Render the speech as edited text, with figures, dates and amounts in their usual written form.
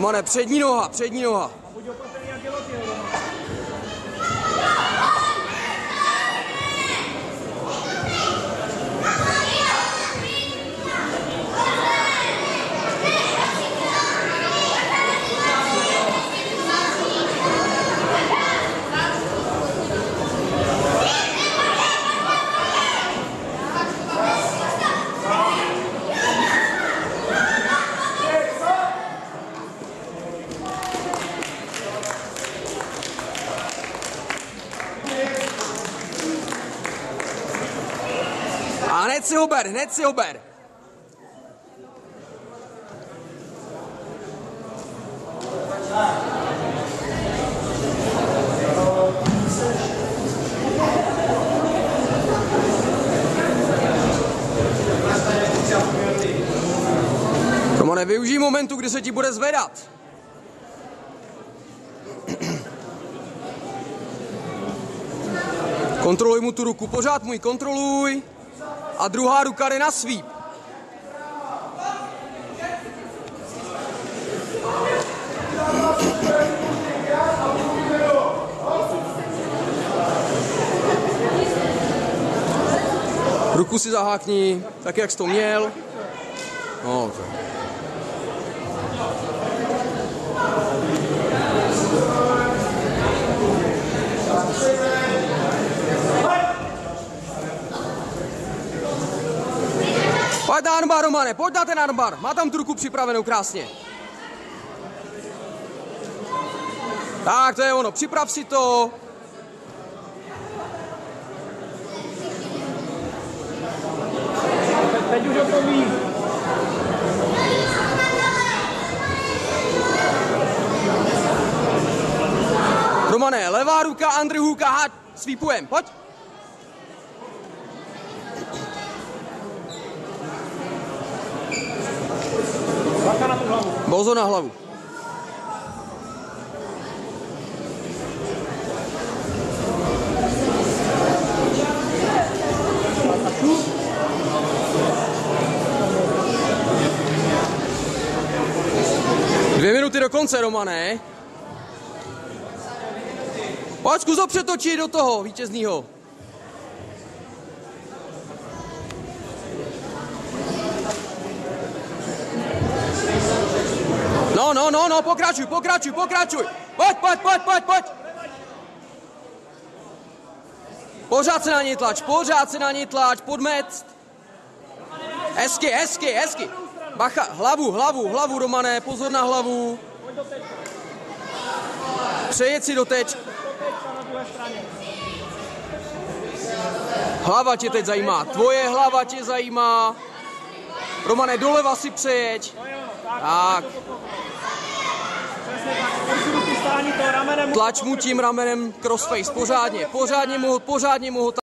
Romane, přední noha, přední noha. A hned si ho ber, hned si ho ber. Romane, využij momentu, kdy se ti bude zvedat. Kontroluj mu tu ruku, pořád mu ji kontroluj. A druhá ruka jde na svíp. Ruku si zahákni, tak jak jsi to měl. No, to. Pojď na armbar, Romane, pojď na ten armbar. Má tam tu ruku připravenou krásně. Tak, to je ono, připrav si to. Teď už odpoví. Romane, levá ruka, underhooka, háď, svípujem, pojď. Bacha na tu hlavu. Bozo na hlavu. Dvě minuty do konce, Romane. Pojď, zkus ho přetočit do toho vítěznýho. No, pokračuj. Pojď. Pořád se na něj tlač, podmet. Hezky. Bacha, hlavu, Romane, pozor na hlavu. Přejet si do teď. Hlava tě teď zajímá, tvoje hlava tě zajímá. Romane, doleva si přejeď. Tak. Tlač mu tím ramenem crossface, pořádně mu ho